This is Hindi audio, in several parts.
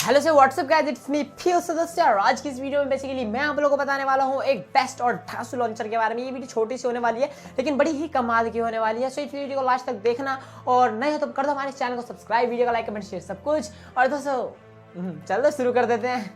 हेलो से व्हाट्सएप गाइस, इट्स मी फिर सदस्य। और आज की इस वीडियो में बेसिकली मैं आप लोगों को बताने वाला हूं एक बेस्ट और ढांसू लॉन्चर के बारे में। ये वीडियो छोटी सी होने वाली है लेकिन बड़ी ही कमाल की होने वाली है। सो इस वीडियो को लास्ट तक देखना और नहीं हो तो कर दो हमारे चैनल को सब्सक्राइब, वीडियो को लाइक कमेंट शेयर सब कुछ। और दोस्तों चलो शुरू कर देते हैं।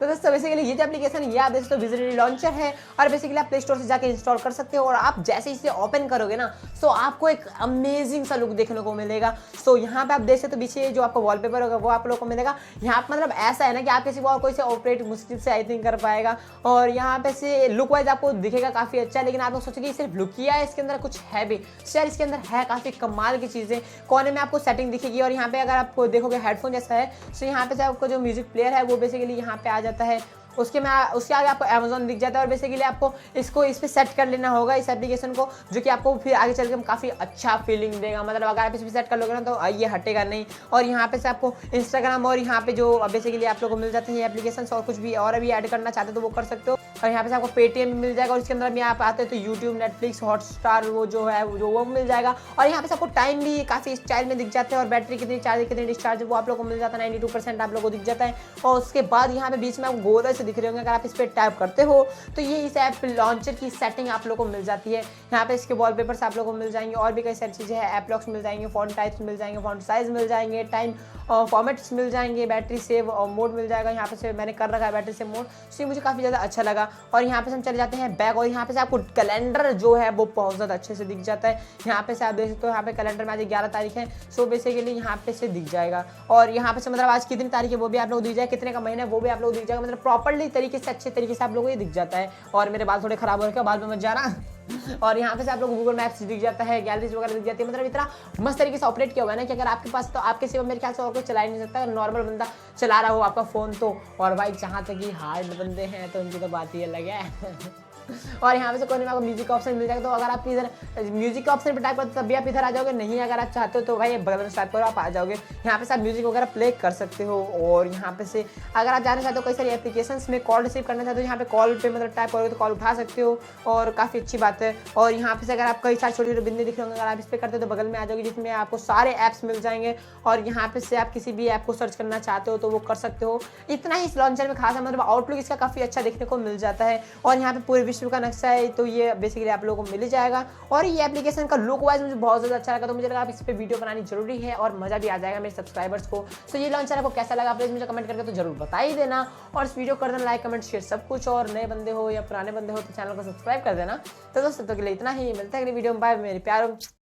तो दोस्तों बेसिकली ये जो एप्लीकेशन ये आप दोस्तों विजिटरी लॉन्चर है और बेसिकली आप प्ले स्टोर से जाके इंस्टॉल कर सकते हो। और आप जैसे इसे ओपन करोगे ना तो आपको एक अमेजिंग सा लुक देखने को मिलेगा। सो यहाँ पे आप देख सकते हो पीछे जो आपको वॉलपेपर होगा वो आप लोगों को मिलेगा। यहाँ पे मतलब ऐसा है ना कि आप किसी को और कोई से ऑपरेट मुश्किल से आई थिंक कर पाएगा। और यहाँ पे से लुक वाइज आपको दिखेगा काफी अच्छा, लेकिन आप लोग सोचेंगे सिर्फ लुक किया है, इसके अंदर कुछ है भी। यार इसके अंदर है काफी कमाल की चीजें। कोने में आपको सेटिंग दिखेगी और यहाँ पे अगर आप देखोगे हेडफोन जैसा है, तो यहाँ पे आपको जो म्यूजिक प्लेयर है वो बेसिकली यहाँ पे आ जाता है। उसके आगे आपको अमेजोन दिख जाता है और बेसिकली आपको इस पे सेट कर लेना होगा इस एप्लीकेशन को, जो कि आपको फिर आगे चल के काफ़ी अच्छा फीलिंग देगा। मतलब अगर आप इस पे सेट कर लोगे ना तो ये हटेगा नहीं। और यहाँ पे से आपको इंस्टाग्राम और यहाँ पे जो बेसिकली आप लोगों को मिल जाते हैं एप्लीकेशन, और कुछ भी और अभी ऐड करना चाहते हो तो वो कर सकते हो। और यहाँ पे से आपको पेटीएम मिल जाएगा और इसके अंदर भी आप आते हैं तो यूट्यूब, नेटफ्लिक्स, हॉटस्टार वो जो है वो मिल जाएगा। और यहाँ पे से आपको टाइम भी काफ़ी स्टाइल में दिख जाता है और बैटरी कितनी चार्ज कितनी डिस्चार्ज वो आप लोगों को मिल जाता है। 92% आप लोगों को दिख जाता है। और उसके बाद यहाँ पे बीच में आपको गोल से दिख रहे होंगे, अगर आप इस पर टैप करते हो तो ये इस ऐप लॉन्चर की सेटिंग आप लोगों को मिल जाती है। यहाँ पे इसके वॉलपेपर्स आप लोगों को मिल जाएंगे और भी कई सारी चीज़ें हैं। ऐप लॉक्स मिल जाएंगे, फॉन्ट टाइप्स मिल जाएंगे, फॉन्ट साइज मिल जाएंगे, टाइम फॉर्मेट्स मिल जाएंगे, बैटरी सेव मोड मिल जाएगा। यहाँ पे से मैंने कर रखा है बैटरी सेव मोड, तो मुझे काफ़ी ज़्यादा अच्छा लगा। और यहाँ पे से हम चले जाते हैं बैक और यहाँ पे से आपको कैलेंडर जो है वो बहुत ज़्यादा अच्छे से दिख जाता है। यहाँ पे से आप देख सकते हो यहाँ पे कैलेंडर में आज 11 तारीख है। सो बेसिकली यहाँ पे से दिख जाएगा। और यहाँ पे से मतलब आज कितनी तारीख है वो भी आप लोग दिख जाएगा, कितने का महीना है वो भी आप लोग दिख जाएगा। मतलब प्रॉपर्ली तरीके से अच्छे तरीके से आप लोगों को ये दिख जाता है। और मेरे बाल थोड़े खराब हो रखे हैं, बाल में मत जाना। और यहाँ पे से आप लोग गूगल मैप्स दिख जाता है, गैलरीज वगैरह दिख जाती है। मतलब इतना मस्त तरीके से ऑपरेट किया हुआ है ना कि अगर आपके पास तो आपके सिवा मेरे ख्याल से और कोई चला ही नहीं सकता। नॉर्मल बंदा चला रहा हो आपका फोन तो, और भाई जहाँ तक कि हार्ड बंदे हैं तो उनकी तो बात ही अलग है। और यहाँ पे से कोने में आपको म्यूजिक का ऑप्शन मिल जाएगा। तो अगर आप इधर म्यूजिक का ऑप्शन पर टाइप करते तब भी आप इधर आ जाओगे, नहीं अगर आप चाहते हो तो भाई बगल में टाइप करो आप आ जाओगे। यहाँ पे से आप म्यूजिक वगैरह प्ले कर सकते हो। और यहाँ पे से अगर आप जाना चाहते हो कई सारी एप्लीकेशंस में कॉल रिसीव करना चाहते हो, यहाँ पे कॉल पे मतलब टाइप करोगे तो कॉल उठा सकते हो और काफ़ी अच्छी बात है। और यहाँ पे से अगर आप कई सारे छोटे छोटे बिंदु दिख रहे होंगे, अगर आप इस पर करते हो तो बगल में आ जाओगे जिसमें आपको सारे ऐप्स मिल जाएंगे। और यहाँ पे से आप किसी भी ऐप को सर्च करना चाहते हो तो वो कर सकते हो। इतना ही इस लॉन्चर में खास है, मतलब आउटलुक इसका काफ़ी अच्छा देखने को मिल जाता है। और यहाँ पे पूरे विश्व का नक्शा है तो ये बेसिकली आप लोगों को मिल जाएगा। और ये एप्लीकेशन का लुक वाइज मुझे बहुत ज़्यादा अच्छा लगा, तो मुझे लगा आप इस पे वीडियो बनानी जरूरी है और मज़ा भी आ जाएगा मेरे सब्सक्राइबर्स को। सो ये लॉन्चर आपको कैसा लगा प्लीज़ मुझे कमेंट करके तो जरूर बता ही देना। और इस वीडियो को कर देना लाइक कमेंट शेयर सब कुछ। और नए बंदे हो या पुराने बंदे हो तो चैनल को सब्सक्राइब कर देना। तो दोस्तों के लिए इतना ही, मिलता है अगली वीडियो में। बाय मेरे प्यारों।